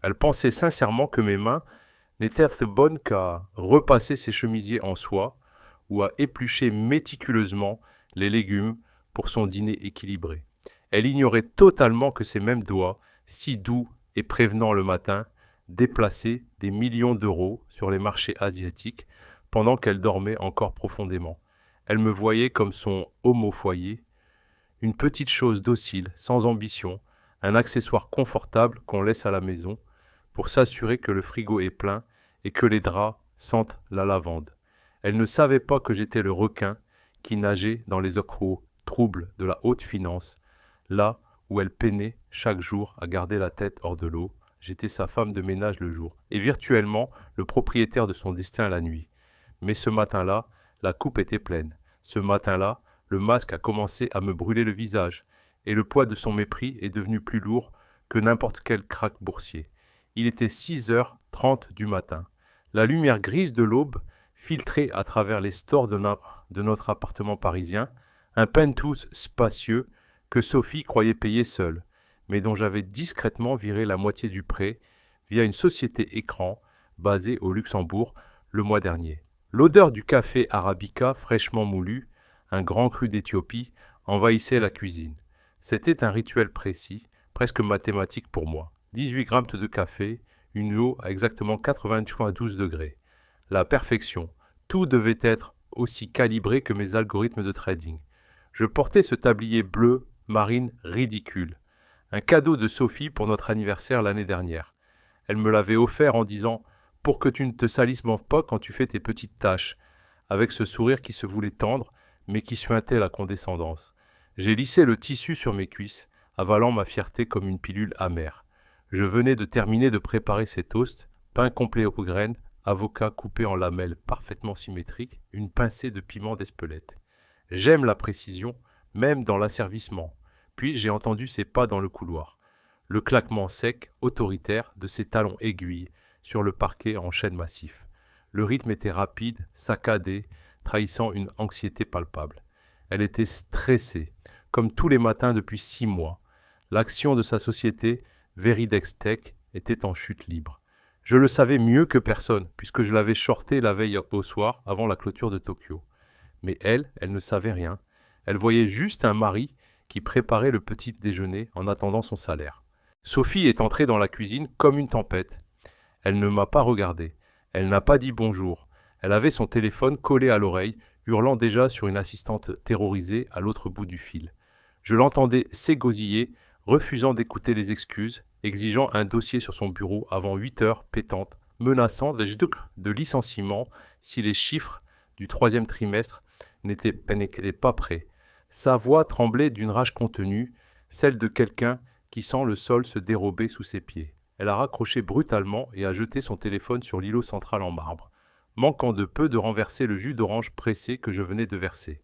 Elle pensait sincèrement que mes mains n'étaient bonnes qu'à repasser ses chemisiers en soie ou à éplucher méticuleusement les légumes pour son dîner équilibré. Elle ignorait totalement que ces mêmes doigts, si doux et prévenants le matin, déplaçaient des millions d'euros sur les marchés asiatiques pendant qu'elle dormait encore profondément. Elle me voyait comme son homme au foyer, une petite chose docile, sans ambition, un accessoire confortable qu'on laisse à la maison pour s'assurer que le frigo est plein et que les draps sentent la lavande. Elle ne savait pas que j'étais le requin qui nageait dans les eaux troubles de la haute finance, là où elle peinait chaque jour à garder la tête hors de l'eau. J'étais sa femme de ménage le jour et virtuellement le propriétaire de son destin la nuit. Mais ce matin-là, la coupe était pleine. Ce matin-là, le masque a commencé à me brûler le visage et le poids de son mépris est devenu plus lourd que n'importe quel krach boursier. Il était 6h30 du matin. La lumière grise de l'aube filtrait à travers les stores de notre appartement parisien, un penthouse spacieux que Sophie croyait payer seule, mais dont j'avais discrètement viré la moitié du prêt via une société écran basée au Luxembourg le mois dernier. L'odeur du café arabica fraîchement moulu, un grand cru d'Éthiopie, envahissait la cuisine. C'était un rituel précis, presque mathématique pour moi. 18 grammes de café, une eau à exactement 92 degrés. La perfection. Tout devait être aussi calibré que mes algorithmes de trading. Je portais ce tablier bleu marine ridicule. Un cadeau de Sophie pour notre anniversaire l'année dernière. Elle me l'avait offert en disant « Pour que tu ne te salisses pas quand tu fais tes petites tâches », avec ce sourire qui se voulait tendre, mais qui suintait la condescendance. J'ai lissé le tissu sur mes cuisses, avalant ma fierté comme une pilule amère. Je venais de terminer de préparer ces toasts, pain complet aux graines, avocat coupé en lamelles parfaitement symétriques, une pincée de piment d'Espelette. J'aime la précision, même dans l'asservissement. Puis j'ai entendu ses pas dans le couloir. Le claquement sec, autoritaire, de ses talons aiguilles sur le parquet en chêne massif. Le rythme était rapide, saccadé, trahissant une anxiété palpable. Elle était stressée, comme tous les matins depuis 6 mois. L'action de sa société, Veridex Tech, était en chute libre. Je le savais mieux que personne, puisque je l'avais shorté la veille au soir, avant la clôture de Tokyo. Mais elle ne savait rien. Elle voyait juste un mari qui préparait le petit déjeuner en attendant son salaire. Sophie est entrée dans la cuisine comme une tempête. Elle ne m'a pas regardé. Elle n'a pas dit bonjour. Elle avait son téléphone collé à l'oreille, hurlant déjà sur une assistante terrorisée à l'autre bout du fil. Je l'entendais s'égosiller, refusant d'écouter les excuses, exigeant un dossier sur son bureau avant 8 heures pétantes, menaçant de licenciement si les chiffres du 3e trimestre n'étaient pas prêts. Sa voix tremblait d'une rage contenue, celle de quelqu'un qui sent le sol se dérober sous ses pieds. Elle a raccroché brutalement et a jeté son téléphone sur l'îlot central en marbre, manquant de peu de renverser le jus d'orange pressé que je venais de verser.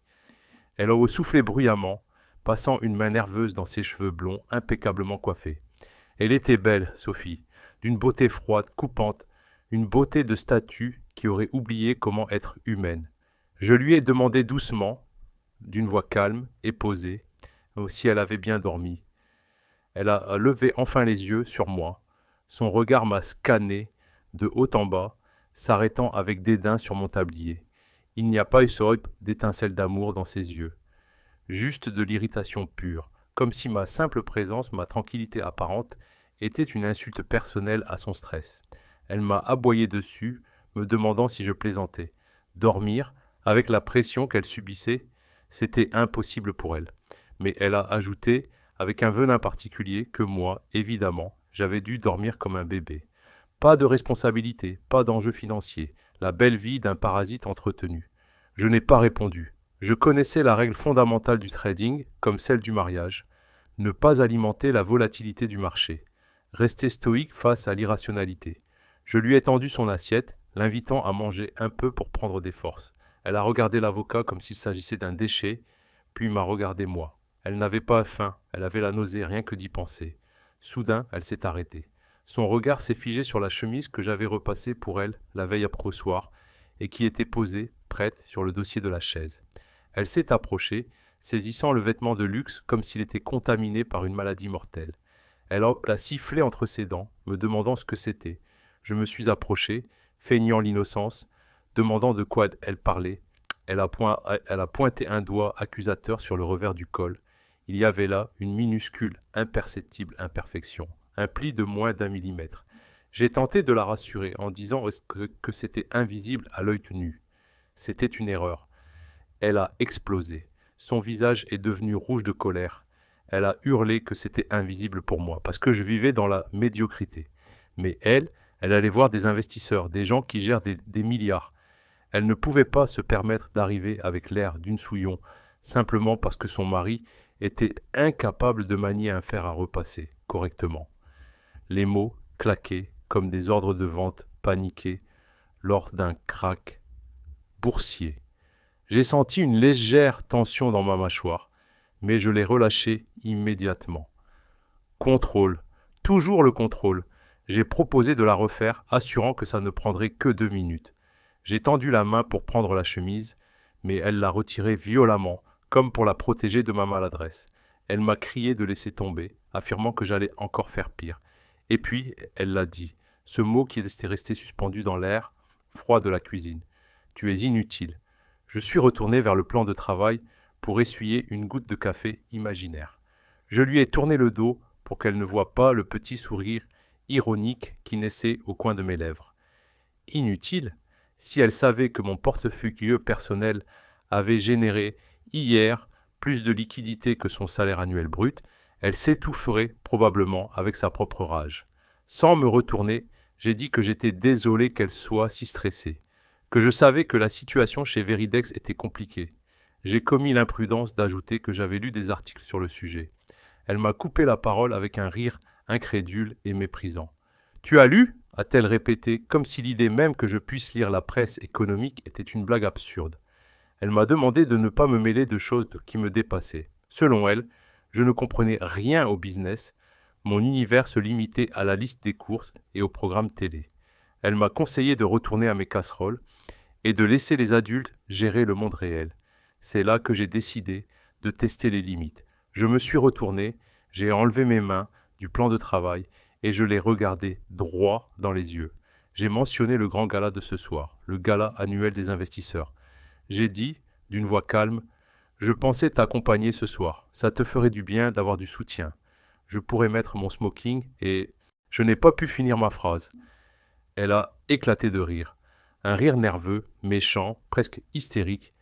Elle a soufflé bruyamment, passant une main nerveuse dans ses cheveux blonds impeccablement coiffés. Elle était belle, Sophie, d'une beauté froide, coupante, une beauté de statue qui aurait oublié comment être humaine. Je lui ai demandé doucement, d'une voix calme et posée, si elle avait bien dormi. Elle a levé enfin les yeux sur moi. Son regard m'a scanné de haut en bas, s'arrêtant avec dédain sur mon tablier. Il n'y a pas eu d'étincelle d'amour dans ses yeux, juste de l'irritation pure, comme si ma simple présence, ma tranquillité apparente, était une insulte personnelle à son stress. Elle m'a aboyé dessus, me demandant si je plaisantais. Dormir, avec la pression qu'elle subissait, c'était impossible pour elle. Mais elle a ajouté, avec un venin particulier, que moi, évidemment, j'avais dû dormir comme un bébé. Pas de responsabilité, pas d'enjeu financier, la belle vie d'un parasite entretenu. Je n'ai pas répondu. Je connaissais la règle fondamentale du trading, comme celle du mariage. Ne pas alimenter la volatilité du marché. Rester stoïque face à l'irrationalité. Je lui ai tendu son assiette, l'invitant à manger un peu pour prendre des forces. Elle a regardé l'avocat comme s'il s'agissait d'un déchet, puis m'a regardé moi. Elle n'avait pas faim, elle avait la nausée rien que d'y penser. Soudain, elle s'est arrêtée. Son regard s'est figé sur la chemise que j'avais repassée pour elle la veille après au soir et qui était posée, prête, sur le dossier de la chaise. Elle s'est approchée, saisissant le vêtement de luxe comme s'il était contaminé par une maladie mortelle. Elle a sifflé entre ses dents, me demandant ce que c'était. Je me suis approché, feignant l'innocence, demandant de quoi elle parlait. Elle a pointé un doigt accusateur sur le revers du col. Il y avait là une minuscule, imperceptible imperfection, un pli de moins d'1 millimètre. J'ai tenté de la rassurer en disant que c'était invisible à l'œil nu. C'était une erreur. Elle a explosé. Son visage est devenu rouge de colère. Elle a hurlé que c'était invisible pour moi, parce que je vivais dans la médiocrité. Mais elle allait voir des investisseurs, des gens qui gèrent des milliards. Elle ne pouvait pas se permettre d'arriver avec l'air d'une souillon, simplement parce que son mari était incapable de manier un fer à repasser correctement. Les mots claquaient comme des ordres de vente paniqués lors d'un krach boursier. J'ai senti une légère tension dans ma mâchoire, mais je l'ai relâchée immédiatement. Contrôle, toujours le contrôle. J'ai proposé de la refaire, assurant que ça ne prendrait que 2 minutes. J'ai tendu la main pour prendre la chemise, mais elle l'a retirée violemment, comme pour la protéger de ma maladresse. Elle m'a crié de laisser tomber, affirmant que j'allais encore faire pire. Et puis, elle l'a dit, ce mot qui était resté suspendu dans l'air froid de la cuisine. Tu es inutile. Je suis retourné vers le plan de travail pour essuyer une goutte de café imaginaire. Je lui ai tourné le dos pour qu'elle ne voie pas le petit sourire ironique qui naissait au coin de mes lèvres. Inutile? Si elle savait que mon portefeuille personnel avait généré hier plus de liquidité que son salaire annuel brut, elle s'étoufferait probablement avec sa propre rage. Sans me retourner, j'ai dit que j'étais désolé qu'elle soit si stressée, que je savais que la situation chez Veridex était compliquée. J'ai commis l'imprudence d'ajouter que j'avais lu des articles sur le sujet. Elle m'a coupé la parole avec un rire incrédule et méprisant. « Tu as lu ?» a-t-elle répété, comme si l'idée même que je puisse lire la presse économique était une blague absurde. Elle m'a demandé de ne pas me mêler de choses qui me dépassaient. Selon elle, je ne comprenais rien au business. Mon univers se limitait à la liste des courses et au programme télé. Elle m'a conseillé de retourner à mes casseroles et de laisser les adultes gérer le monde réel. C'est là que j'ai décidé de tester les limites. Je me suis retourné, j'ai enlevé mes mains du plan de travail et je l'ai regardé droit dans les yeux. J'ai mentionné le grand gala de ce soir, le gala annuel des investisseurs. J'ai dit, d'une voix calme, « Je pensais t'accompagner ce soir. Ça te ferait du bien d'avoir du soutien. Je pourrais mettre mon smoking et... » Je n'ai pas pu finir ma phrase. Elle a éclaté de rire. Un rire nerveux, méchant, presque hystérique.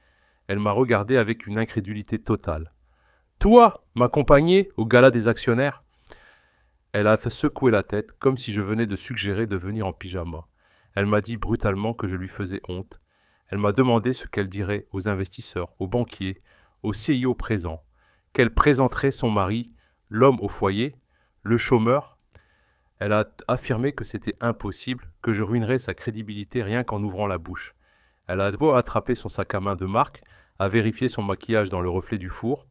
Elle m'a regardé avec une incrédulité totale. « Toi, m'accompagner au gala des actionnaires ?» Elle a secoué la tête, comme si je venais de suggérer de venir en pyjama. Elle m'a dit brutalement que je lui faisais honte. Elle m'a demandé ce qu'elle dirait aux investisseurs, aux banquiers, aux CIO présents, qu'elle présenterait son mari, l'homme au foyer, le chômeur. Elle a affirmé que c'était impossible, que je ruinerais sa crédibilité rien qu'en ouvrant la bouche. Elle a beau attraper son sac à main de marque, a vérifié son maquillage dans le reflet du four,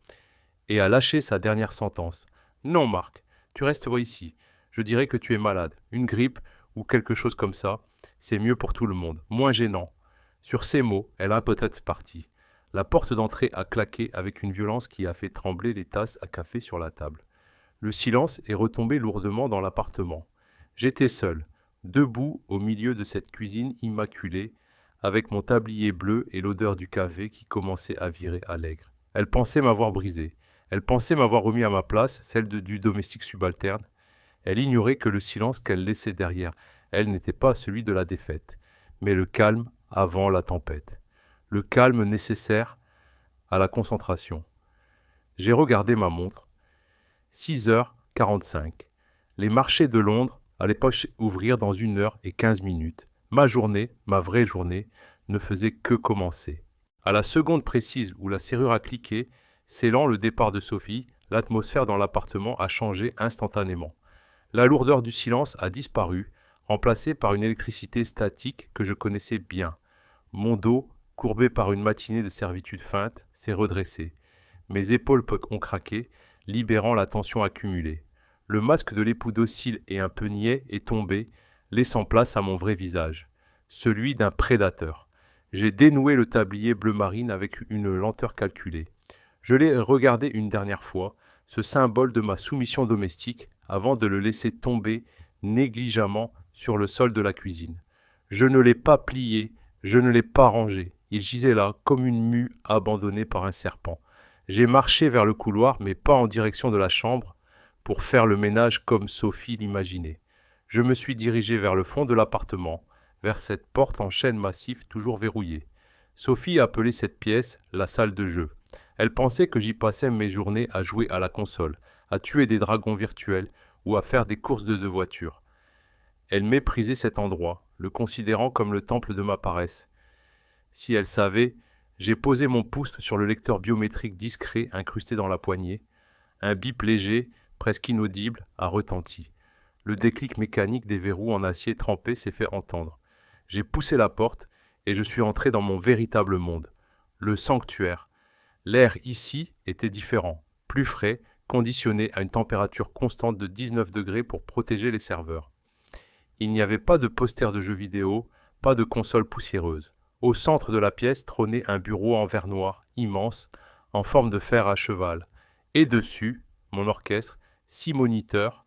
et a lâché sa dernière sentence. « Non, Marc, tu resteras ici. Je dirais que tu es malade, une grippe ou quelque chose comme ça. C'est mieux pour tout le monde, moins gênant. » Sur ces mots, elle a peut-être parti. La porte d'entrée a claqué avec une violence qui a fait trembler les tasses à café sur la table. Le silence est retombé lourdement dans l'appartement. J'étais seul, debout au milieu de cette cuisine immaculée, avec mon tablier bleu et l'odeur du café qui commençait à virer à l'aigre. Elle pensait m'avoir brisé. Elle pensait m'avoir remis à ma place, celle du domestique subalterne. Elle ignorait que le silence qu'elle laissait derrière elle n'était pas celui de la défaite, mais le calme avant la tempête. Le calme nécessaire à la concentration. J'ai regardé ma montre. 6h45. Les marchés de Londres allaient pas ouvrir dans 1h15. Ma journée, ma vraie journée, ne faisait que commencer. À la seconde précise où la serrure a cliqué, scellant le départ de Sophie, l'atmosphère dans l'appartement a changé instantanément. La lourdeur du silence a disparu, remplacée par une électricité statique que je connaissais bien. Mon dos, courbé par une matinée de servitude feinte, s'est redressé. Mes épaules ont craqué, libérant la tension accumulée. Le masque de l'époux docile et un peu niais est tombé, laissant place à mon vrai visage, celui d'un prédateur. J'ai dénoué le tablier bleu marine avec une lenteur calculée. Je l'ai regardé une dernière fois, ce symbole de ma soumission domestique, avant de le laisser tomber négligemment sur le sol de la cuisine. Je ne l'ai pas plié, je ne l'ai pas rangé. Il gisait là, comme une mue abandonnée par un serpent. J'ai marché vers le couloir, mais pas en direction de la chambre, pour faire le ménage comme Sophie l'imaginait. Je me suis dirigé vers le fond de l'appartement, vers cette porte en chêne massif toujours verrouillée. Sophie appelait cette pièce la salle de jeu. Elle pensait que j'y passais mes journées à jouer à la console, à tuer des dragons virtuels ou à faire des courses de voitures. Elle méprisait cet endroit, le considérant comme le temple de ma paresse. Si elle savait, j'ai posé mon pouce sur le lecteur biométrique discret incrusté dans la poignée. Un bip léger, presque inaudible, a retenti. Le déclic mécanique des verrous en acier trempé s'est fait entendre. J'ai poussé la porte et je suis entré dans mon véritable monde, le sanctuaire. L'air ici était différent, plus frais, conditionné à une température constante de 19 degrés pour protéger les serveurs. Il n'y avait pas de poster de jeux vidéo, pas de console poussiéreuse. Au centre de la pièce trônait un bureau en verre noir, immense, en forme de fer à cheval. Et dessus, mon orchestre, 6 moniteurs,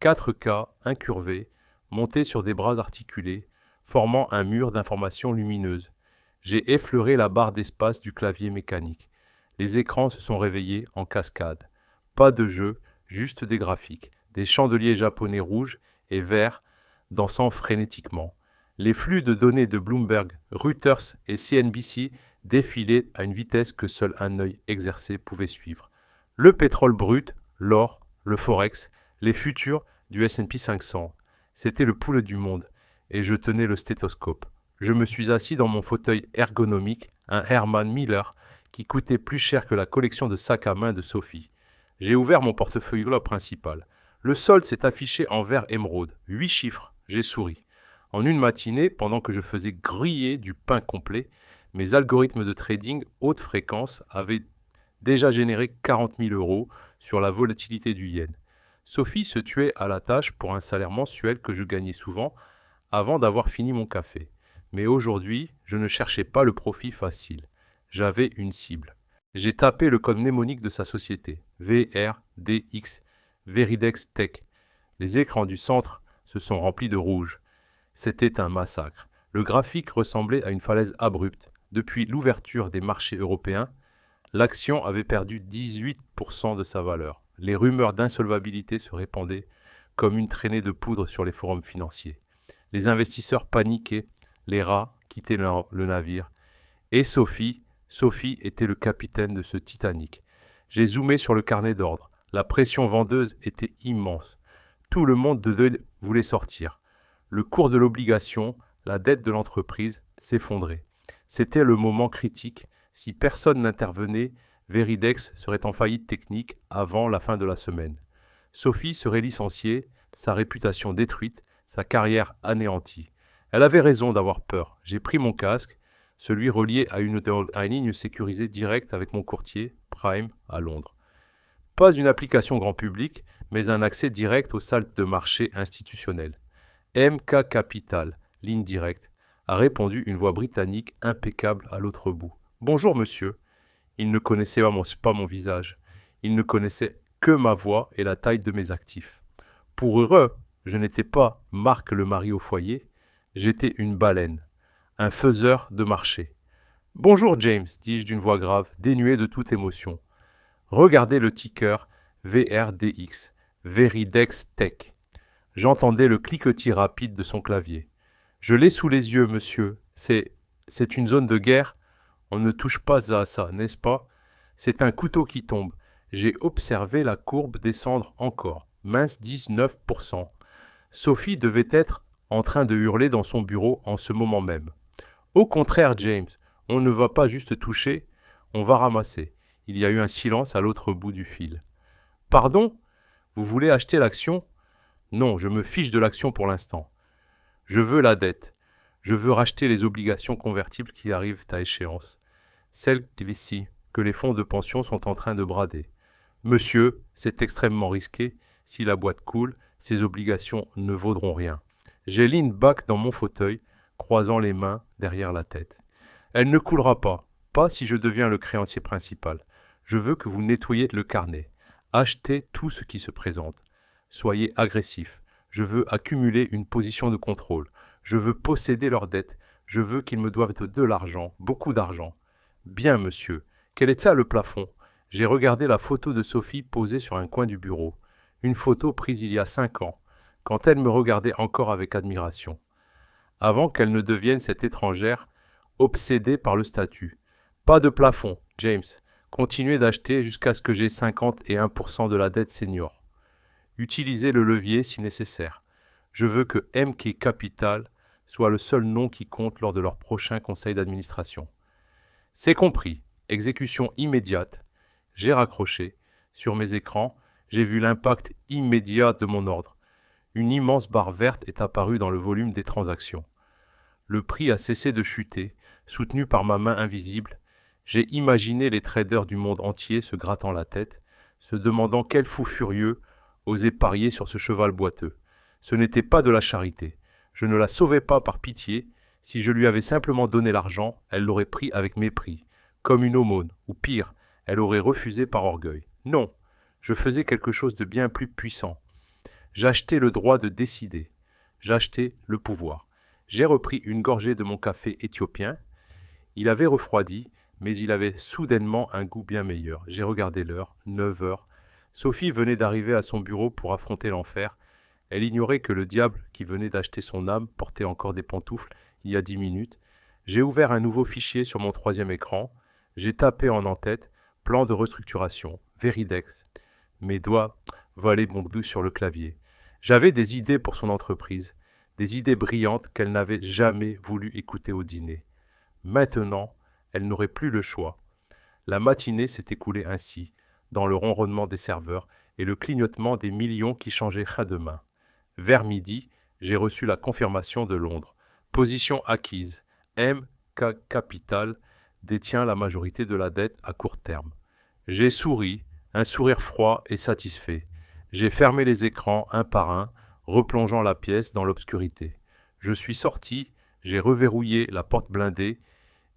4K incurvés, montés sur des bras articulés, formant un mur d'informations lumineuses. J'ai effleuré la barre d'espace du clavier mécanique. Les écrans se sont réveillés en cascade. Pas de jeu, juste des graphiques, des chandeliers japonais rouges et verts dansant frénétiquement. Les flux de données de Bloomberg, Reuters et CNBC défilaient à une vitesse que seul un œil exercé pouvait suivre. Le pétrole brut, l'or, le forex, les futurs du S&P 500. C'était le pouls du monde, et je tenais le stéthoscope. Je me suis assis dans mon fauteuil ergonomique, un Herman Miller, qui coûtait plus cher que la collection de sacs à main de Sophie. J'ai ouvert mon portefeuille principal. Le solde s'est affiché en vert émeraude. 8 chiffres. J'ai souri. En une matinée, pendant que je faisais griller du pain complet, mes algorithmes de trading haute fréquence avaient déjà généré 40 000 € sur la volatilité du yen. Sophie se tuait à la tâche pour un salaire mensuel que je gagnais souvent avant d'avoir fini mon café. Mais aujourd'hui, je ne cherchais pas le profit facile. J'avais une cible. J'ai tapé le code mnémonique de sa société, VRDX, Veridex Tech. Les écrans du centre se sont remplis de rouge. C'était un massacre. Le graphique ressemblait à une falaise abrupte. Depuis l'ouverture des marchés européens, l'action avait perdu 18% de sa valeur. Les rumeurs d'insolvabilité se répandaient comme une traînée de poudre sur les forums financiers. Les investisseurs paniquaient, les rats quittaient le navire. Et Sophie était le capitaine de ce Titanic. J'ai zoomé sur le carnet d'ordre. La pression vendeuse était immense. Tout le monde voulait sortir. Le cours de l'obligation, la dette de l'entreprise s'effondrait. C'était le moment critique. Si personne n'intervenait, Veridex serait en faillite technique avant la fin de la semaine. Sophie serait licenciée, sa réputation détruite, sa carrière anéantie. Elle avait raison d'avoir peur. J'ai pris mon casque, celui relié à une ligne sécurisée directe avec mon courtier, Prime, à Londres. Pas une application grand public, mais un accès direct aux salles de marché institutionnelles. MK Capital, ligne directe, a répondu une voix britannique impeccable à l'autre bout. « Bonjour, monsieur. » Il ne connaissait pas mon visage. Il ne connaissait que ma voix et la taille de mes actifs. Pour eux, je n'étais pas Marc le mari au foyer, j'étais une baleine, un faiseur de marché. « Bonjour, James, dis-je d'une voix grave, dénuée de toute émotion. Regardez le ticker VRDX, Veridex Tech. J'entendais le cliquetis rapide de son clavier. Je l'ai sous les yeux, monsieur. C'est une zone de guerre. On ne touche pas à ça, n'est-ce pas? C'est un couteau qui tombe. J'ai observé la courbe descendre encore. Mince 19%. Sophie devait être en train de hurler dans son bureau en ce moment même. Au contraire, James, on ne va pas juste toucher, on va ramasser. Il y a eu un silence à l'autre bout du fil. Pardon? Vous voulez acheter l'action? Non, je me fiche de l'action pour l'instant. Je veux la dette. Je veux racheter les obligations convertibles qui arrivent à échéance. Celles d'ici que les fonds de pension sont en train de brader. Monsieur, c'est extrêmement risqué. Si la boîte coule, ces obligations ne vaudront rien. J'ai lean back dans mon fauteuil, croisant les mains derrière la tête. Elle ne coulera pas si je deviens le créancier principal. Je veux que vous nettoyiez le carnet. Achetez tout ce qui se présente. Soyez agressifs. Je veux accumuler une position de contrôle. Je veux posséder leurs dettes. Je veux qu'ils me doivent de l'argent, beaucoup d'argent. Bien, monsieur. Quel est ça le plafond? J'ai regardé la photo de Sophie posée sur un coin du bureau. Une photo prise il y a 5 ans, quand elle me regardait encore avec admiration. Avant qu'elle ne devienne cette étrangère, obsédée par le statut. Pas de plafond, James. Continuez d'acheter jusqu'à ce que j'ai 51% de la dette senior. Utilisez le levier si nécessaire. Je veux que MK Capital soit le seul nom qui compte lors de leur prochain conseil d'administration. C'est compris. Exécution immédiate. J'ai raccroché. Sur mes écrans, j'ai vu l'impact immédiat de mon ordre. Une immense barre verte est apparue dans le volume des transactions. Le prix a cessé de chuter, soutenu par ma main invisible. J'ai imaginé les traders du monde entier se grattant la tête, se demandant quel fou furieux osait parier sur ce cheval boiteux. Ce n'était pas de la charité. Je ne la sauvais pas par pitié. Si je lui avais simplement donné l'argent, elle l'aurait pris avec mépris, comme une aumône, ou pire, elle aurait refusé par orgueil. Non, je faisais quelque chose de bien plus puissant. J'achetais le droit de décider. J'achetais le pouvoir. J'ai repris une gorgée de mon café éthiopien. Il avait refroidi, mais il avait soudainement un goût bien meilleur. J'ai regardé l'heure, 9 heures. Sophie venait d'arriver à son bureau pour affronter l'enfer. Elle ignorait que le diable qui venait d'acheter son âme portait encore des pantoufles il y a 10 minutes. J'ai ouvert un nouveau fichier sur mon 3e écran. J'ai tapé en en-tête « Plan de restructuration, Veridex ». Mes doigts volaient bon doux sur le clavier. J'avais des idées pour son entreprise, des idées brillantes qu'elle n'avait jamais voulu écouter au dîner. Maintenant, elle n'aurait plus le choix. La matinée s'est écoulée ainsi, dans le ronronnement des serveurs et le clignotement des millions qui changeaient à demain. Vers midi, j'ai reçu la confirmation de Londres. Position acquise. MK Capital détient la majorité de la dette à court terme. J'ai souri, un sourire froid et satisfait. J'ai fermé les écrans un par un, replongeant la pièce dans l'obscurité. Je suis sorti, j'ai reverrouillé la porte blindée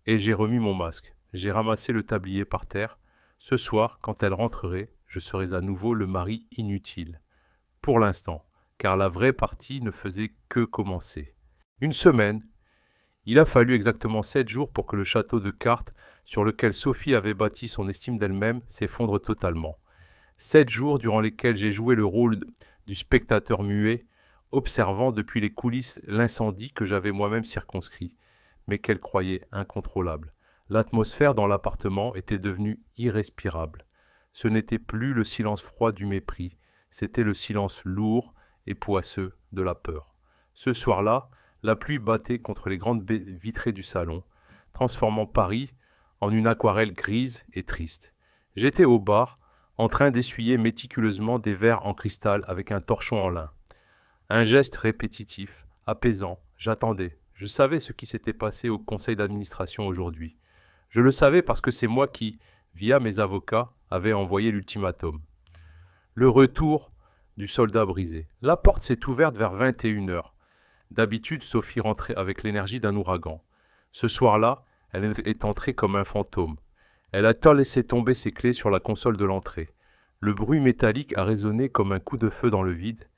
et j'ai remis mon masque. J'ai ramassé le tablier par terre. Ce soir, quand elle rentrerait, je serais à nouveau le mari inutile. Pour l'instant, car la vraie partie ne faisait que commencer. Une semaine. Il a fallu exactement 7 jours pour que le château de cartes sur lequel Sophie avait bâti son estime d'elle-même s'effondre totalement. 7 jours durant lesquels j'ai joué le rôle du spectateur muet, observant depuis les coulisses l'incendie que j'avais moi-même circonscrit, mais qu'elle croyait incontrôlable. L'atmosphère dans l'appartement était devenue irrespirable. Ce n'était plus le silence froid du mépris, c'était le silence lourd et poisseux de la peur. Ce soir-là, la pluie battait contre les grandes baies vitrées du salon, transformant Paris en une aquarelle grise et triste. J'étais au bar, en train d'essuyer méticuleusement des verres en cristal avec un torchon en lin. Un geste répétitif, apaisant, j'attendais. Je savais ce qui s'était passé au conseil d'administration aujourd'hui. Je le savais parce que c'est moi qui, via mes avocats, avais envoyé l'ultimatum. Le retour du soldat brisé. La porte s'est ouverte vers 21 heures. D'habitude, Sophie rentrait avec l'énergie d'un ouragan. Ce soir-là, elle est entrée comme un fantôme. Elle a laissé tomber ses clés sur la console de l'entrée. Le bruit métallique a résonné comme un coup de feu dans le vide.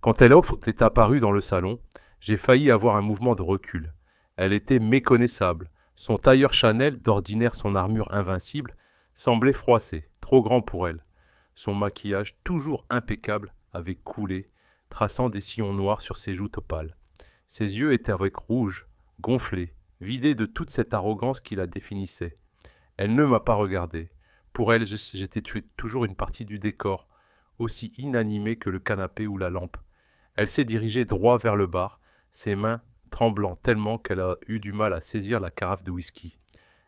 Quand elle est apparue dans le salon, j'ai failli avoir un mouvement de recul. Elle était méconnaissable. Son tailleur Chanel, d'ordinaire son armure invincible, semblait froissé, trop grand pour elle. Son maquillage, toujours impeccable, avait coulé, traçant des sillons noirs sur ses joues opales. Ses yeux étaient avec rouge, gonflés, vidés de toute cette arrogance qui la définissait. Elle ne m'a pas regardé. Pour elle, j'étais toujours une partie du décor, aussi inanimée que le canapé ou la lampe. Elle s'est dirigée droit vers le bar, ses mains tremblant tellement qu'elle a eu du mal à saisir la carafe de whisky.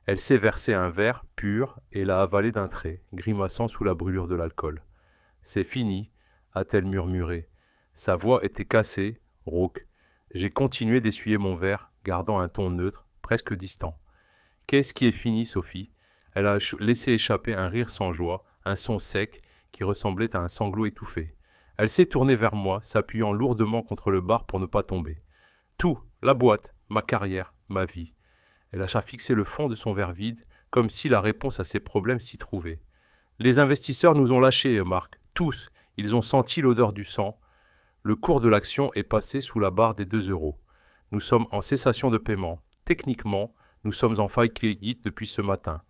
Elle s'est versé un verre pur et l'a avalé d'un trait, grimaçant sous la brûlure de l'alcool. « C'est fini », a-t-elle murmuré. Sa voix était cassée, rauque. J'ai continué d'essuyer mon verre, gardant un ton neutre, presque distant. « Qu'est-ce qui est fini, Sophie ?» Elle a laissé échapper un rire sans joie, un son sec qui ressemblait à un sanglot étouffé. Elle s'est tournée vers moi, s'appuyant lourdement contre le bar pour ne pas tomber. Tout, la boîte, ma carrière, ma vie. Elle a fixé le fond de son verre vide, comme si la réponse à ses problèmes s'y trouvait. Les investisseurs nous ont lâchés, Marc, tous. Ils ont senti l'odeur du sang. Le cours de l'action est passé sous la barre des 2 euros. Nous sommes en cessation de paiement. Techniquement, nous sommes en faillite depuis ce matin.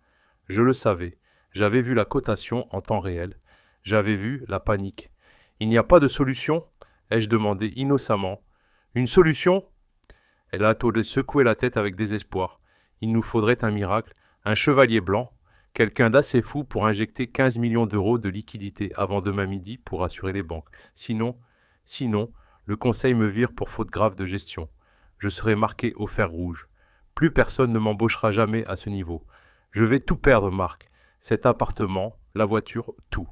Je le savais. J'avais vu la cotation en temps réel. J'avais vu la panique. Il n'y a pas de solution ? Ai-je demandé innocemment. Une solution ? Elle a secoué la tête avec désespoir. Il nous faudrait un miracle, un chevalier blanc, quelqu'un d'assez fou pour injecter 15 millions d'euros de liquidités avant demain midi pour assurer les banques. Sinon, le conseil me vire pour faute grave de gestion. Je serai marqué au fer rouge. Plus personne ne m'embauchera jamais à ce niveau. Je vais tout perdre, Marc. Cet appartement, la voiture, tout.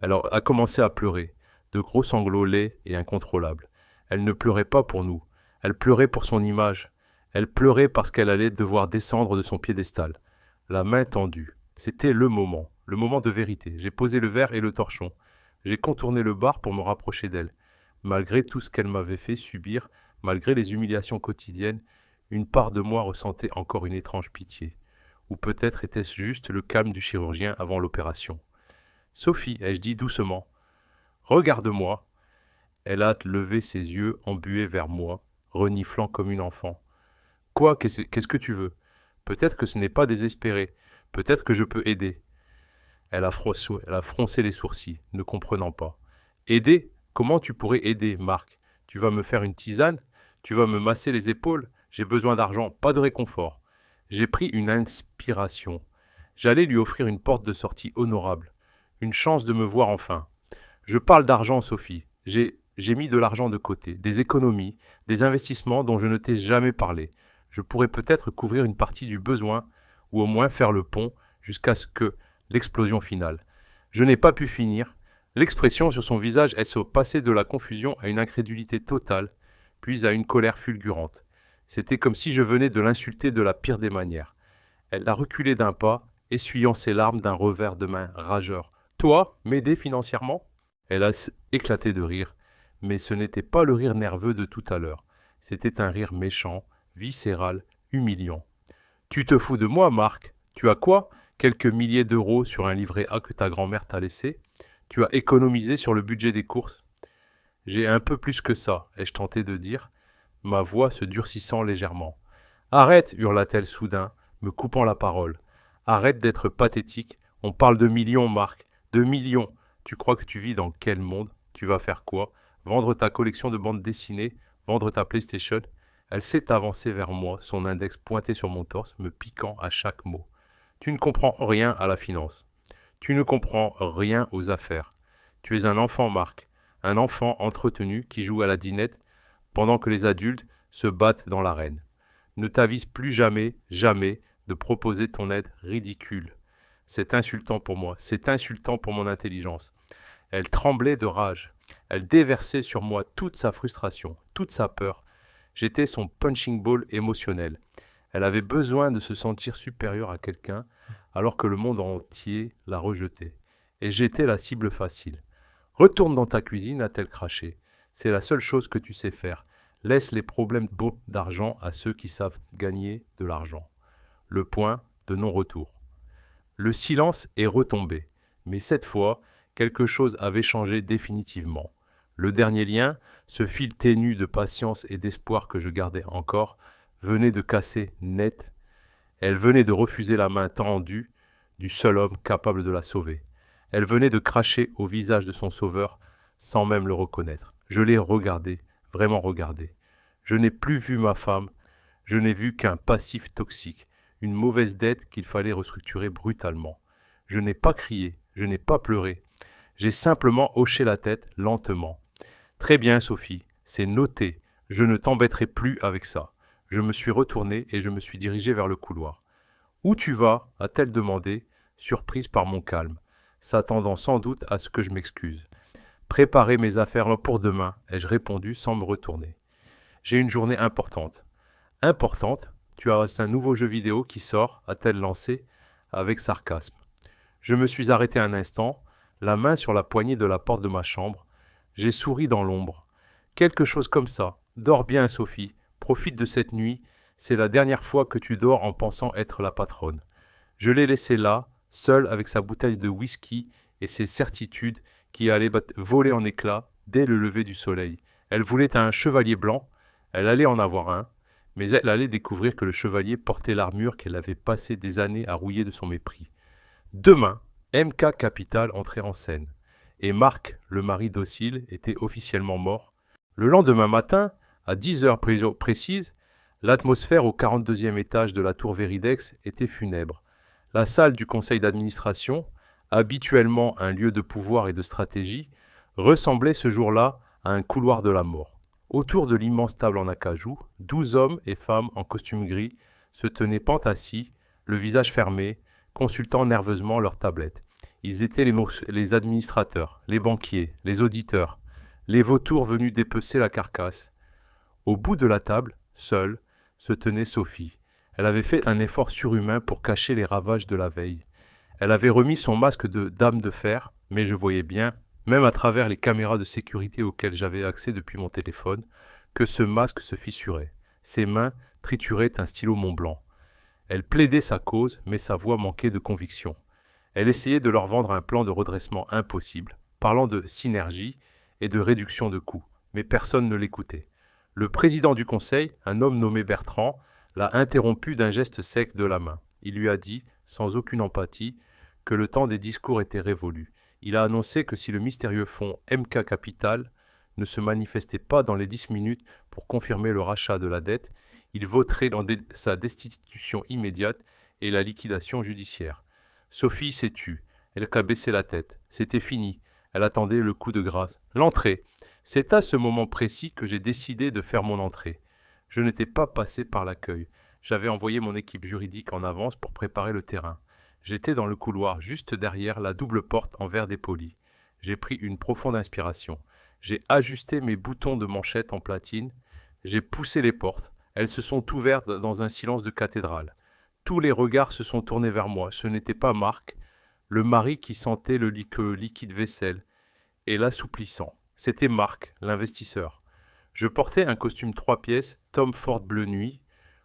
Elle a commencé à pleurer, de gros sanglots laids et incontrôlables. Elle ne pleurait pas pour nous. Elle pleurait pour son image. Elle pleurait parce qu'elle allait devoir descendre de son piédestal. La main tendue. C'était le moment de vérité. J'ai posé le verre et le torchon. J'ai contourné le bar pour me rapprocher d'elle. Malgré tout ce qu'elle m'avait fait subir, malgré les humiliations quotidiennes, une part de moi ressentait encore une étrange pitié. Ou peut-être était-ce juste le calme du chirurgien avant l'opération. « Sophie, ai-je dit doucement, regarde-moi. » Elle a levé ses yeux embués vers moi, reniflant comme une enfant. « Quoi, qu'est-ce que tu veux ? Peut-être que ce n'est pas désespéré. Peut-être que je peux aider. » Elle a froncé les sourcils, ne comprenant pas. « Aider ? Comment tu pourrais aider, Marc ? Tu vas me faire une tisane ? Tu vas me masser les épaules ? J'ai besoin d'argent, pas de réconfort. » J'ai pris une inspiration. J'allais lui offrir une porte de sortie honorable, une chance de me voir enfin. Je parle d'argent, Sophie. J'ai mis de l'argent de côté, des économies, des investissements dont je ne t'ai jamais parlé. Je pourrais peut-être couvrir une partie du besoin, ou au moins faire le pont jusqu'à ce que l'explosion finale. Je n'ai pas pu finir. L'expression sur son visage est passée de la confusion à une incrédulité totale, puis à une colère fulgurante. C'était comme si je venais de l'insulter de la pire des manières. Elle a reculé d'un pas, essuyant ses larmes d'un revers de main rageur. « Toi, m'aider financièrement ?» Elle a éclaté de rire, mais ce n'était pas le rire nerveux de tout à l'heure. C'était un rire méchant, viscéral, humiliant. « Tu te fous de moi, Marc ? Tu as quoi ? Quelques milliers d'euros sur un livret A que ta grand-mère t'a laissé ? Tu as économisé sur le budget des courses ? » « J'ai un peu plus que ça, ai-je tenté de dire, ma voix se durcissant légèrement. « Arrête !» hurla-t-elle soudain, me coupant la parole. « Arrête d'être pathétique. On parle de millions, Marc. De millions. Tu crois que tu vis dans quel monde ? Tu vas faire quoi ? Vendre ta collection de bandes dessinées ? Vendre ta PlayStation ?» Elle s'est avancée vers moi, son index pointé sur mon torse, me piquant à chaque mot. « Tu ne comprends rien à la finance. Tu ne comprends rien aux affaires. Tu es un enfant, Marc. Un enfant entretenu qui joue à la dinette pendant que les adultes se battent dans l'arène. Ne t'avise plus jamais, jamais de proposer ton aide ridicule. C'est insultant pour moi, c'est insultant pour mon intelligence. » Elle tremblait de rage. Elle déversait sur moi toute sa frustration, toute sa peur. J'étais son punching ball émotionnel. Elle avait besoin de se sentir supérieure à quelqu'un alors que le monde entier la rejetait. Et j'étais la cible facile. « Retourne dans ta cuisine », a-t-elle craché. « C'est la seule chose que tu sais faire. Laisse les problèmes d'argent à ceux qui savent gagner de l'argent. » Le point de non-retour. Le silence est retombé. Mais cette fois, quelque chose avait changé définitivement. Le dernier lien, ce fil ténu de patience et d'espoir que je gardais encore, venait de casser net. Elle venait de refuser la main tendue du seul homme capable de la sauver. Elle venait de cracher au visage de son sauveur sans même le reconnaître. Je l'ai regardé, vraiment regardé. Je n'ai plus vu ma femme, je n'ai vu qu'un passif toxique, une mauvaise dette qu'il fallait restructurer brutalement. Je n'ai pas crié, je n'ai pas pleuré. J'ai simplement hoché la tête lentement. « Très bien, Sophie, c'est noté. Je ne t'embêterai plus avec ça. » Je me suis retourné et je me suis dirigé vers le couloir. « Où tu vas ?» a-t-elle demandé, surprise par mon calme, s'attendant sans doute à ce que je m'excuse. « Préparer mes affaires pour demain, » ai-je répondu sans me retourner. « J'ai une journée importante. »« Importante ? Tu as un nouveau jeu vidéo qui sort ?» a-t-elle lancé avec sarcasme. Je me suis arrêté un instant, la main sur la poignée de la porte de ma chambre. J'ai souri dans l'ombre. « Quelque chose comme ça. Dors bien, Sophie. Profite de cette nuit. C'est la dernière fois que tu dors en pensant être la patronne. » Je l'ai laissé là, seul avec sa bouteille de whisky et ses certitudes qui allait voler en éclats dès le lever du soleil. Elle voulait un chevalier blanc, elle allait en avoir un, mais elle allait découvrir que le chevalier portait l'armure qu'elle avait passé des années à rouiller de son mépris. Demain, MK Capital entrait en scène, et Marc, le mari docile, était officiellement mort. Le lendemain matin, à 10 heures précises, l'atmosphère au 42e étage de la tour Veridex était funèbre. La salle du conseil d'administration, habituellement un lieu de pouvoir et de stratégie, ressemblait ce jour-là à un couloir de la mort. Autour de l'immense table en acajou, 12 hommes et femmes en costume gris se tenaient pentassis, le visage fermé, consultant nerveusement leurs tablettes. Ils étaient les administrateurs, les banquiers, les auditeurs, les vautours venus dépecer la carcasse. Au bout de la table, seule, se tenait Sophie. Elle avait fait un effort surhumain pour cacher les ravages de la veille. Elle avait remis son masque de dame de fer, mais je voyais bien, même à travers les caméras de sécurité auxquelles j'avais accès depuis mon téléphone, que ce masque se fissurait. Ses mains trituraient un stylo Montblanc. Elle plaidait sa cause, mais sa voix manquait de conviction. Elle essayait de leur vendre un plan de redressement impossible, parlant de synergie et de réduction de coûts, mais personne ne l'écoutait. Le président du conseil, un homme nommé Bertrand, l'a interrompu d'un geste sec de la main. Il lui a dit, sans aucune empathie, que le temps des discours était révolu. Il a annoncé que si le mystérieux fonds MK Capital ne se manifestait pas dans les 10 minutes pour confirmer le rachat de la dette, il voterait dans sa destitution immédiate et la liquidation judiciaire. Sophie s'est tue. Elle a baissé la tête. C'était fini. Elle attendait le coup de grâce. L'entrée. C'est à ce moment précis que j'ai décidé de faire mon entrée. Je n'étais pas passé par l'accueil. J'avais envoyé mon équipe juridique en avance pour préparer le terrain. J'étais dans le couloir, juste derrière la double porte en verre dépoli. J'ai pris une profonde inspiration. J'ai ajusté mes boutons de manchette en platine. J'ai poussé les portes. Elles se sont ouvertes dans un silence de cathédrale. Tous les regards se sont tournés vers moi. Ce n'était pas Marc, le mari qui sentait le liquide vaisselle et l'assouplissant. C'était Marc, l'investisseur. Je portais un costume 3 pièces, Tom Ford bleu nuit,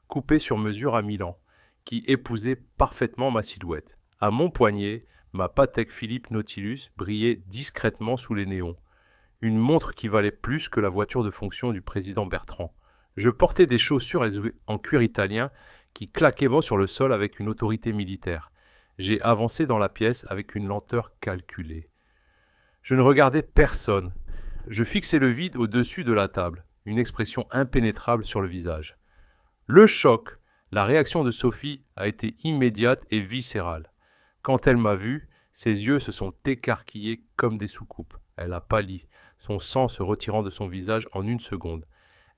coupé sur mesure à Milan, qui épousait parfaitement ma silhouette. À mon poignet, ma Patek Philippe Nautilus brillait discrètement sous les néons. Une montre qui valait plus que la voiture de fonction du président Bertrand. Je portais des chaussures en cuir italien qui claquaient bas sur le sol avec une autorité militaire. J'ai avancé dans la pièce avec une lenteur calculée. Je ne regardais personne. Je fixais le vide au-dessus de la table, une expression impénétrable sur le visage. Le choc, la réaction de Sophie a été immédiate et viscérale. Quand elle m'a vu, ses yeux se sont écarquillés comme des soucoupes. Elle a pâli, son sang se retirant de son visage en une seconde.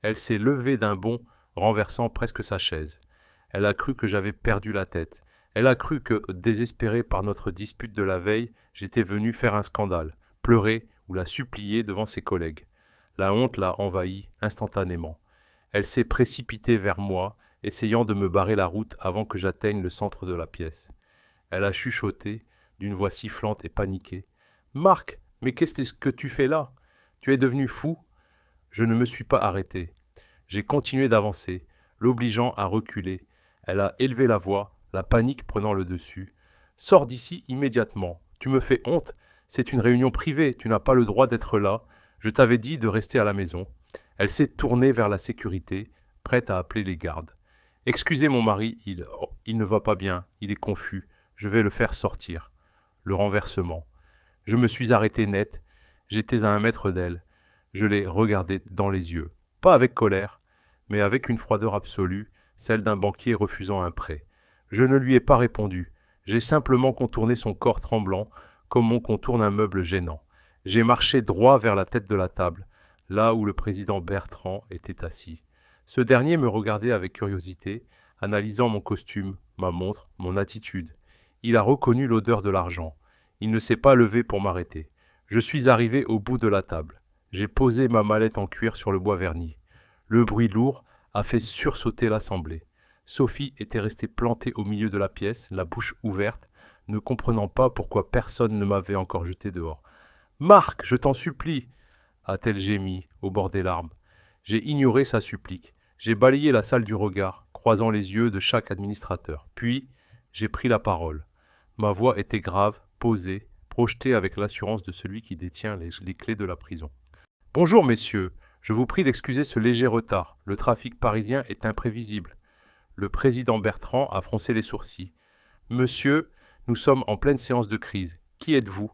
Elle s'est levée d'un bond, renversant presque sa chaise. Elle a cru que j'avais perdu la tête. Elle a cru que, désespéré par notre dispute de la veille, j'étais venu faire un scandale, pleurer ou la supplier devant ses collègues. La honte l'a envahie instantanément. Elle s'est précipitée vers moi, essayant de me barrer la route avant que j'atteigne le centre de la pièce. Elle a chuchoté, d'une voix sifflante et paniquée. « Marc, mais qu'est-ce que tu fais là? Tu es devenu fou ?» Je ne me suis pas arrêté. J'ai continué d'avancer, l'obligeant à reculer. Elle a élevé la voix, la panique prenant le dessus. « Sors d'ici immédiatement. Tu me fais honte. C'est une réunion privée. Tu n'as pas le droit d'être là. Je t'avais dit de rester à la maison. » Elle s'est tournée vers la sécurité, prête à appeler les gardes. « Excusez mon mari, il ne va pas bien. Il est confus. Je vais le faire sortir. » Le renversement. Je me suis arrêté net. J'étais à 1 mètre d'elle. Je l'ai regardée dans les yeux. Pas avec colère, mais avec une froideur absolue, celle d'un banquier refusant un prêt. Je ne lui ai pas répondu. J'ai simplement contourné son corps tremblant, comme on contourne un meuble gênant. J'ai marché droit vers la tête de la table, là où le président Bertrand était assis. Ce dernier me regardait avec curiosité, analysant mon costume, ma montre, mon attitude. Il a reconnu l'odeur de l'argent. Il ne s'est pas levé pour m'arrêter. Je suis arrivé au bout de la table. J'ai posé ma mallette en cuir sur le bois verni. Le bruit lourd a fait sursauter l'assemblée. Sophie était restée plantée au milieu de la pièce, la bouche ouverte, ne comprenant pas pourquoi personne ne m'avait encore jeté dehors. « Marc, je t'en supplie !» a-t-elle gémi, au bord des larmes. J'ai ignoré sa supplique. J'ai balayé la salle du regard, croisant les yeux de chaque administrateur. Puis, j'ai pris la parole. Ma voix était grave, posée, projeté avec l'assurance de celui qui détient les clés de la prison. « Bonjour, messieurs. Je vous prie d'excuser ce léger retard. Le trafic parisien est imprévisible. » Le président Bertrand a froncé les sourcils. « Monsieur, nous sommes en pleine séance de crise. Qui êtes-vous »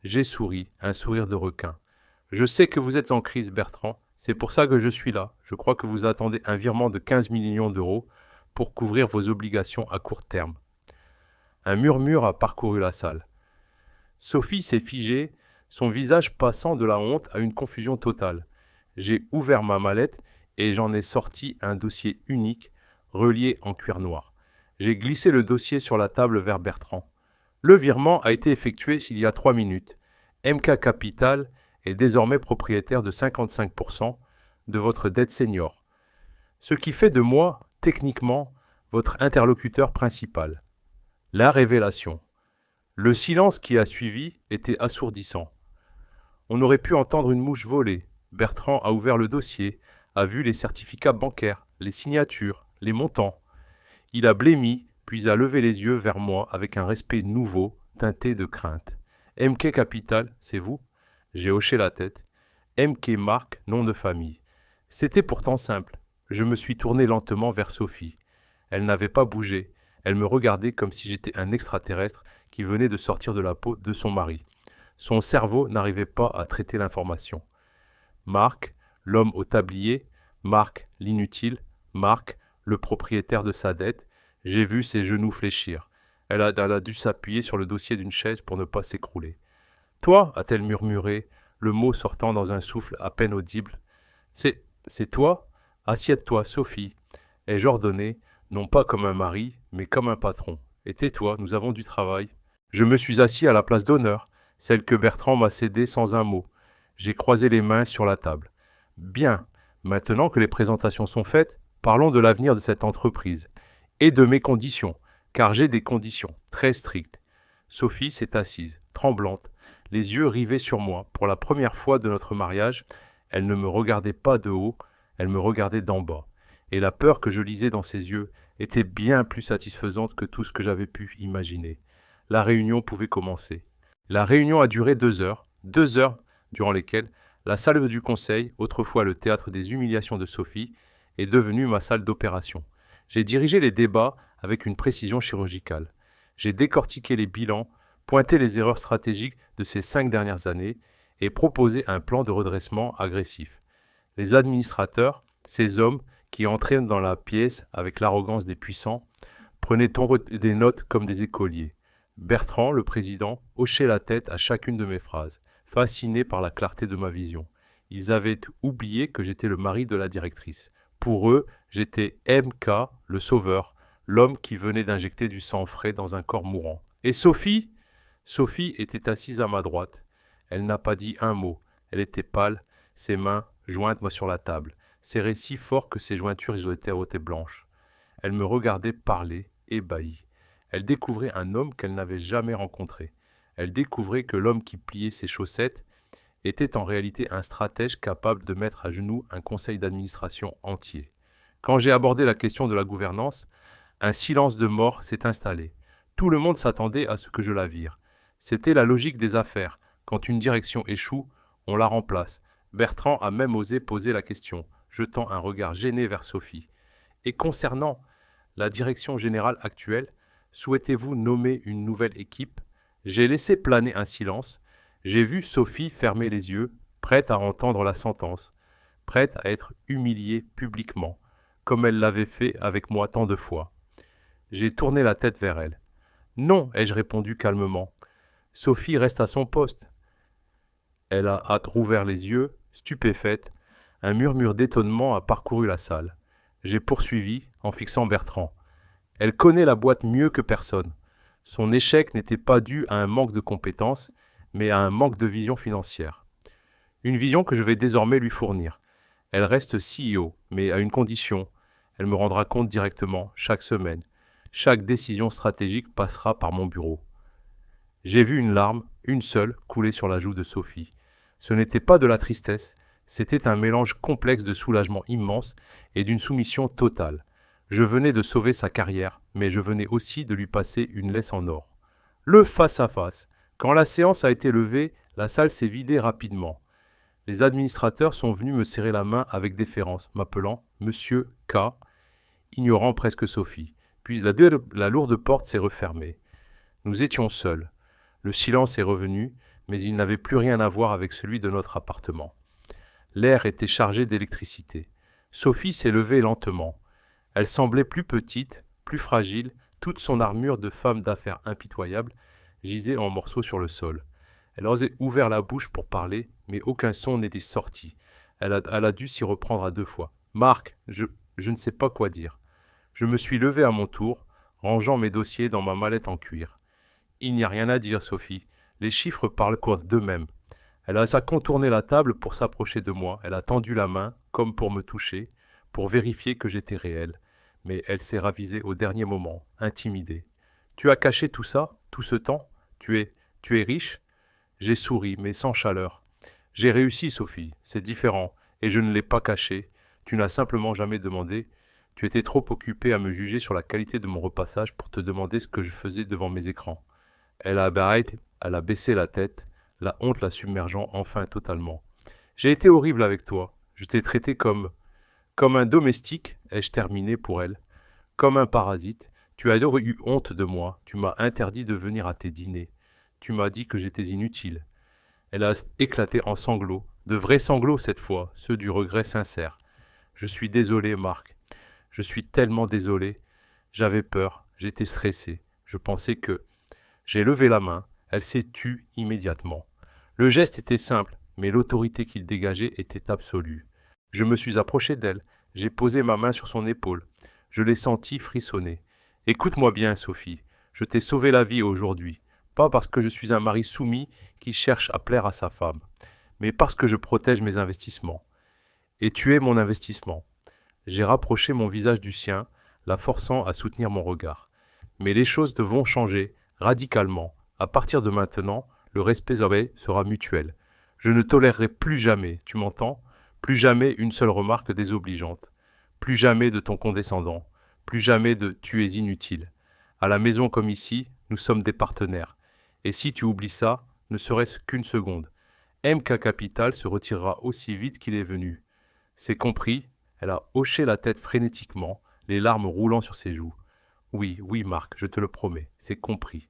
J'ai souri, un sourire de requin. « Je sais que vous êtes en crise, Bertrand. C'est pour ça que je suis là. Je crois que vous attendez un virement de 15 millions d'euros pour couvrir vos obligations à court terme. » Un murmure a parcouru la salle. Sophie s'est figée, son visage passant de la honte à une confusion totale. J'ai ouvert ma mallette et j'en ai sorti un dossier unique, relié en cuir noir. J'ai glissé le dossier sur la table vers Bertrand. Le virement a été effectué il y a 3 minutes. MK Capital est désormais propriétaire de 55% de votre dette senior. Ce qui fait de moi, techniquement, votre interlocuteur principal. La révélation. Le silence qui a suivi était assourdissant. On aurait pu entendre une mouche voler. Bertrand a ouvert le dossier, a vu les certificats bancaires, les signatures, les montants. Il a blêmi, puis a levé les yeux vers moi avec un respect nouveau, teinté de crainte. MK Capital, c'est vous ? J'ai hoché la tête. MK Marc, nom de famille. C'était pourtant simple. Je me suis tourné lentement vers Sophie. Elle n'avait pas bougé. Elle me regardait comme si j'étais un extraterrestre qui venait de sortir de la peau de son mari. Son cerveau n'arrivait pas à traiter l'information. Marc, l'homme au tablier, Marc, l'inutile, Marc, le propriétaire de sa dette. J'ai vu ses genoux fléchir. Elle a dû s'appuyer sur le dossier d'une chaise pour ne pas s'écrouler. « Toi » a-t-elle murmuré, le mot sortant dans un souffle à peine audible. « C'est toi ? Assieds-toi, Sophie. » Ai-je ordonné, non pas comme un mari, mais comme un patron. « Et tais-toi, nous avons du travail. » Je me suis assis à la place d'honneur, celle que Bertrand m'a cédée sans un mot. J'ai croisé les mains sur la table. « Bien, maintenant que les présentations sont faites, parlons de l'avenir de cette entreprise. Et de mes conditions, car j'ai des conditions très strictes. » Sophie s'est assise, tremblante, les yeux rivés sur moi. Pour la première fois de notre mariage, elle ne me regardait pas de haut, elle me regardait d'en bas. Et la peur que je lisais dans ses yeux était bien plus satisfaisante que tout ce que j'avais pu imaginer. La réunion pouvait commencer. La réunion a duré 2 heures, 2 heures durant lesquelles la salle du conseil, autrefois le théâtre des humiliations de Sophie, est devenue ma salle d'opération. J'ai dirigé les débats avec une précision chirurgicale. J'ai décortiqué les bilans, pointé les erreurs stratégiques de ces 5 dernières années et proposé un plan de redressement agressif. Les administrateurs, ces hommes qui entraient dans la pièce avec l'arrogance des puissants, prenaient des notes comme des écoliers. Bertrand, le président, hochait la tête à chacune de mes phrases, fasciné par la clarté de ma vision. Ils avaient oublié que j'étais le mari de la directrice. Pour eux, j'étais MK, le sauveur, l'homme qui venait d'injecter du sang frais dans un corps mourant. Et Sophie ? Sophie était assise à ma droite. Elle n'a pas dit un mot. Elle était pâle, ses mains jointes sur la table, serrées si fort que ses jointures étaient blanches. Elle me regardait parler, ébahie. Elle découvrait un homme qu'elle n'avait jamais rencontré. Elle découvrait que l'homme qui pliait ses chaussettes était en réalité un stratège capable de mettre à genoux un conseil d'administration entier. Quand j'ai abordé la question de la gouvernance, un silence de mort s'est installé. Tout le monde s'attendait à ce que je la vire. C'était la logique des affaires. Quand une direction échoue, on la remplace. Bertrand a même osé poser la question, jetant un regard gêné vers Sophie. Et concernant la direction générale actuelle, souhaitez-vous nommer une nouvelle équipe ? J'ai laissé planer un silence. J'ai vu Sophie fermer les yeux, prête à entendre la sentence, prête à être humiliée publiquement, comme elle l'avait fait avec moi tant de fois. J'ai tourné la tête vers elle. « Non », ai-je répondu calmement. « Sophie reste à son poste. » Elle a rouvert les yeux, stupéfaite. Un murmure d'étonnement a parcouru la salle. J'ai poursuivi en fixant Bertrand. « Elle connaît la boîte mieux que personne. Son échec n'était pas dû à un manque de compétences, mais à un manque de vision financière. Une vision que je vais désormais lui fournir. Elle reste CEO, mais à une condition. Elle me rendra compte directement, chaque semaine. Chaque décision stratégique passera par mon bureau. » J'ai vu une larme, une seule, couler sur la joue de Sophie. Ce n'était pas de la tristesse, c'était un mélange complexe de soulagement immense et d'une soumission totale. Je venais de sauver sa carrière, mais je venais aussi de lui passer une laisse en or. Le face-à-face, Quand la séance a été levée, la salle s'est vidée rapidement. Les administrateurs sont venus me serrer la main avec déférence, m'appelant « Monsieur K », ignorant presque Sophie. Puis la lourde porte s'est refermée. Nous étions seuls. Le silence est revenu, mais il n'avait plus rien à voir avec celui de notre appartement. L'air était chargé d'électricité. Sophie s'est levée lentement. Elle semblait plus petite, plus fragile, toute son armure de femme d'affaires impitoyable gisait en morceaux sur le sol. Elle osait ouvert la bouche pour parler, mais aucun son n'était sorti. Elle a dû s'y reprendre à 2 fois. « Marc, je ne sais pas quoi dire. » Je me suis levé à mon tour, rangeant mes dossiers dans ma mallette en cuir. « Il n'y a rien à dire, Sophie. Les chiffres parlent d'eux-mêmes. » Elle a contourné la table pour s'approcher de moi. Elle a tendu la main, comme pour me toucher, pour vérifier que j'étais réel. Mais elle s'est ravisée au dernier moment, intimidée. « Tu as caché tout ça, tout ce temps ? Tu es riche ?» J'ai souri, mais sans chaleur. « J'ai réussi, Sophie. C'est différent. Et je ne l'ai pas caché. Tu n'as simplement jamais demandé. Tu étais trop occupée à me juger sur la qualité de mon repassage pour te demander ce que je faisais devant mes écrans. » Elle a baissé la tête, la honte la submergeant enfin totalement. « J'ai été horrible avec toi. Je t'ai traité comme un domestique, ai-je terminé pour elle. Comme un parasite. Tu as eu honte de moi. Tu m'as interdit de venir à tes dîners. Tu m'as dit que j'étais inutile. » Elle a éclaté en sanglots, de vrais sanglots cette fois, ceux du regret sincère. « Je suis désolé, Marc. Je suis tellement désolé. J'avais peur, j'étais stressé. Je pensais que... » J'ai levé la main. Elle s'est tue immédiatement. Le geste était simple, mais l'autorité qu'il dégageait était absolue. Je me suis approché d'elle. J'ai posé ma main sur son épaule. Je l'ai sentie frissonner. « Écoute-moi bien, Sophie. Je t'ai sauvé la vie aujourd'hui. Pas parce que je suis un mari soumis qui cherche à plaire à sa femme, mais parce que je protège mes investissements. Et tu es mon investissement. » J'ai rapproché mon visage du sien, la forçant à soutenir mon regard. Mais les choses devront changer, radicalement. À partir de maintenant, le respect sera mutuel. Je ne tolérerai plus jamais, tu m'entends ? Plus jamais une seule remarque désobligeante. Plus jamais de ton condescendant. Plus jamais de « tu es inutile ». À la maison comme ici, nous sommes des partenaires. Et si tu oublies ça, ne serait-ce qu'une seconde, MK Capital se retirera aussi vite qu'il est venu. C'est compris ? Elle a hoché la tête frénétiquement, les larmes roulant sur ses joues. Oui, Marc, je te le promets, c'est compris.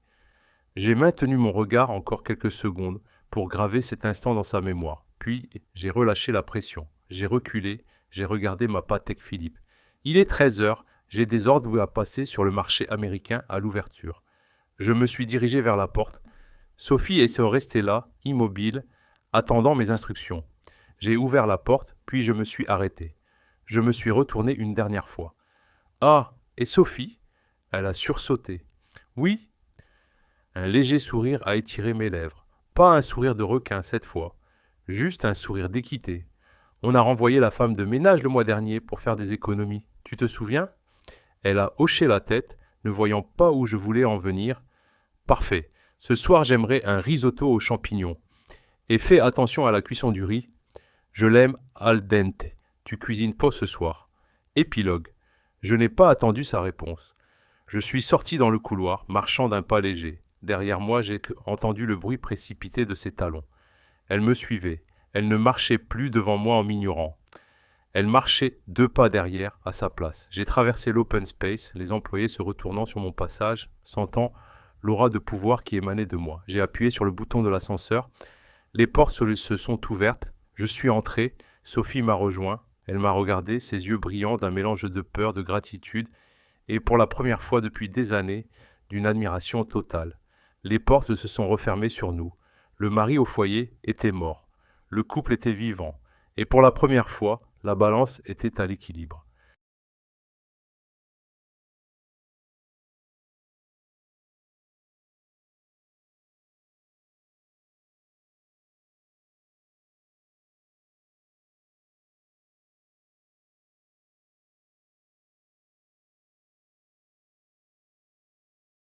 J'ai maintenu mon regard encore quelques secondes pour graver cet instant dans sa mémoire. Puis, j'ai relâché la pression. J'ai reculé, j'ai regardé ma Patek Philippe. Il est 13h, j'ai des ordres à passer sur le marché américain à l'ouverture. Je me suis dirigé vers la porte. Sophie est restée là, immobile, attendant mes instructions. J'ai ouvert la porte, puis je me suis arrêté. Je me suis retourné une dernière fois. « Ah, et Sophie ?» Elle a sursauté. « Oui ?» Un léger sourire a étiré mes lèvres. Pas un sourire de requin cette fois, juste un sourire d'équité. On a renvoyé la femme de ménage le mois dernier pour faire des économies. Tu te souviens ? Elle a hoché la tête, ne voyant pas où je voulais en venir. « Parfait. Ce soir, j'aimerais un risotto aux champignons. Et fais attention à la cuisson du riz. Je l'aime al dente. Tu cuisines pas ce soir. » Épilogue. Je n'ai pas attendu sa réponse. Je suis sorti dans le couloir, marchant d'un pas léger. Derrière moi, j'ai entendu le bruit précipité de ses talons. Elle me suivait. Elle ne marchait plus devant moi en m'ignorant. Elle marchait 2 pas derrière, à sa place. J'ai traversé l'open space, les employés se retournant sur mon passage, sentant l'aura de pouvoir qui émanait de moi. J'ai appuyé sur le bouton de l'ascenseur. Les portes se sont ouvertes. Je suis entré. Sophie m'a rejoint. Elle m'a regardé, ses yeux brillants d'un mélange de peur, de gratitude et, pour la première fois depuis des années, d'une admiration totale. Les portes se sont refermées sur nous. Le mari au foyer était mort. Le couple était vivant. Et pour la première fois, la balance était à l'équilibre.